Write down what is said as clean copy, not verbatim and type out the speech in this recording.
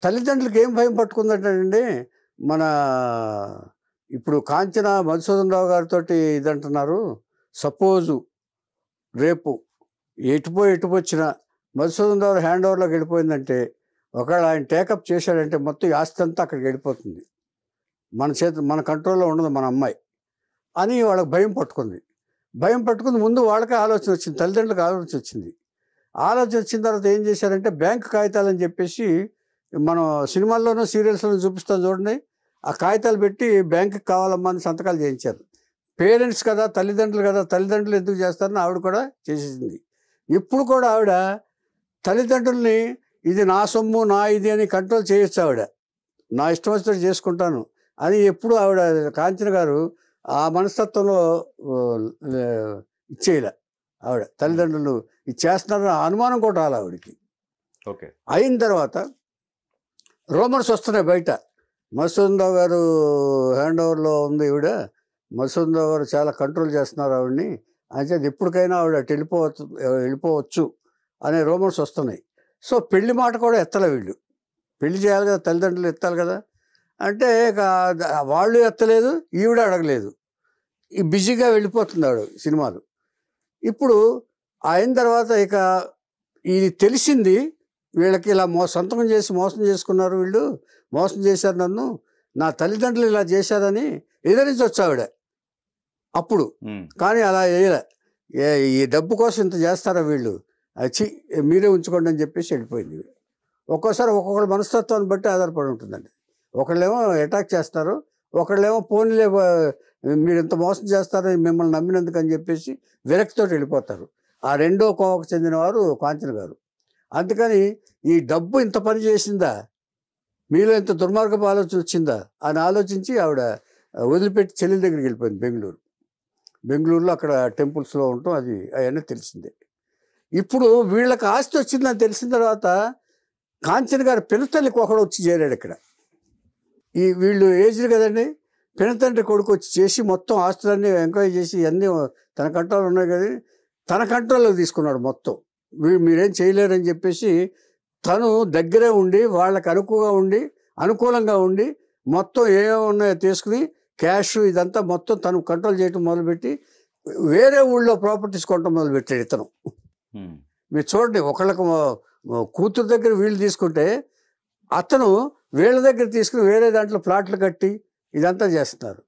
తల్లిదండ్రులకి ఏం భయం పట్టుకుందంటేనండి, మన ఇప్పుడు కాంచన మధుసూదన్ రావు గారితో ఇదంటున్నారు. సపోజు రేపు ఎటుపోచ్చినా మధుసూదన్ రావు హ్యాండ్ ఓవర్లోకి వెళ్ళిపోయిందంటే, ఒకవేళ ఆయన టేకప్ చేశాడంటే మొత్తం ఈ ఆస్తి అంతా అక్కడికి వెళ్ళిపోతుంది. మన కంట్రోల్లో ఉండదు మన అమ్మాయి అని వాళ్ళకి భయం పట్టుకుంది. భయం పట్టుకుంది. ముందు వాళ్ళకే ఆలోచన వచ్చింది, తల్లిదండ్రులకు ఆలోచన వచ్చింది. ఆలోచన వచ్చిన తర్వాత ఏం చేశారంటే, బ్యాంకు కాగితాలని చెప్పేసి మనం సినిమాల్లోనూ సీరియల్స్లోనూ చూపిస్తాం చూడండి, ఆ కాగితాలు పెట్టి బ్యాంకుకి కావాలమ్మా అని సంతకాలు చేయించారు. పేరెంట్స్ కదా, తల్లిదండ్రులు కదా, తల్లిదండ్రులు ఎందుకు చేస్తారని ఆవిడ కూడా చేసేసింది. ఇప్పుడు కూడా ఆవిడ తల్లిదండ్రుల్ని ఇది నా సొమ్ము నా ఇది అని కంట్రోల్ చేయొచ్చు. ఆవిడ నా ఇష్టం వచ్చినట్టు చేసుకుంటాను అని ఎప్పుడు ఆవిడ కాంచన గారు ఆ మనస్తత్వంలో ఇచ్చేయలే. ఆవిడ తల్లిదండ్రులు ఇది చేస్తున్నారని అనుమానం కూడా రాలే ఆవిడకి. ఓకే. అయిన తర్వాత రూమర్స్ వస్తున్నాయి బయట, మధుసూదన్ రావు గారు హ్యాండ్ ఓవర్లో ఉంది ఈవిడ, మధుసూదన్ రావు గారు చాలా కంట్రోల్ చేస్తున్నారు ఆవిడని, అంటే ఎప్పటికైనా ఆవిడ వెళ్ళిపోవచ్చు అనే రూమర్స్ వస్తున్నాయి. సో పెళ్లి మాట కూడా ఎత్తలే వీళ్ళు. పెళ్లి చేయాలి కదా, తల్లిదండ్రులు ఎత్తాలి కదా అంటే వాళ్ళు ఎత్తలేదు, ఈవిడ అడగలేదు. ఈ బిజీగా వెళ్ళిపోతుంది ఆవిడ సినిమాలు. ఇప్పుడు అయిన తర్వాత ఇక ఇది తెలిసింది వీళ్ళకి, ఇలా సంతకం చేసి మోసం చేసుకున్నారు వీళ్ళు, మోసం చేశారు నన్ను, నా తల్లిదండ్రులు ఇలా చేశారని ఎదిరించవచ్చు ఆవిడ అప్పుడు. కానీ అలా వేయలే. ఈ డబ్బు కోసం ఇంత చేస్తారా వీళ్ళు, వచ్చి మీరే ఉంచుకోండి అని చెప్పేసి వెళ్ళిపోయింది. ఒక్కోసారి ఒక్కొక్కళ్ళ మనస్తత్వాన్ని బట్టి ఆధారపడి ఉంటుందండి. ఒకళ్ళేమో అటాక్ చేస్తారు, ఒకళ్ళేమో పోనీలే మీరు ఇంత మోసం చేస్తారో మిమ్మల్ని నమ్మినందుకు అని చెప్పేసి విరక్తితో వెళ్ళిపోతారు. ఆ రెండో కోవకు చెందినవారు కాంచన గారు. అందుకని ఈ డబ్బు ఇంత పని చేసిందా, మీలో ఇంత దుర్మార్గపు ఆలోచన వచ్చిందా అని ఆలోచించి ఆవిడ వదిలిపెట్టి చెల్లెల దగ్గరికి వెళ్ళిపోయింది బెంగళూరులో. అక్కడ టెంపుల్స్లో ఉండటం అది అవన్నీ తెలిసిందే. ఇప్పుడు వీళ్ళకి ఆస్తి వచ్చిందని తెలిసిన తర్వాత కాంచన గారు పినతల్లికి ఒకడు వచ్చి చేరాడు ఇక్కడ. వీళ్ళు ఏజ్డ్ కదండి, పినతండ్రి కొడుకు వచ్చి చేసి మొత్తం ఆస్తులన్నీ ఎంక్వైరీ చేసి అన్నీ తన కంట్రోల్లో ఉన్నాయి కదా, తన కంట్రోల్లో తీసుకున్నాడు మొత్తం. మీరేం చేయలేరని చెప్పేసి తను దగ్గరే ఉండి వాళ్ళకి అనుకూలంగా ఉండి మొత్తం ఏమేమి ఉన్నాయో తీసుకుని క్యాష్ ఇదంతా మొత్తం తను కంట్రోల్ చేయటం మొదలుపెట్టి వేరే ఊళ్ళో ప్రాపర్టీస్ కొనటం మొదలుపెట్టాడు ఇతను. మీరు చూడండి, ఒకళ్ళకి కూతురు దగ్గర వీళ్ళు తీసుకుంటే అతను వీళ్ళ దగ్గర తీసుకుని వేరే దాంట్లో ప్లాట్లు కట్టి ఇదంతా చేస్తున్నారు.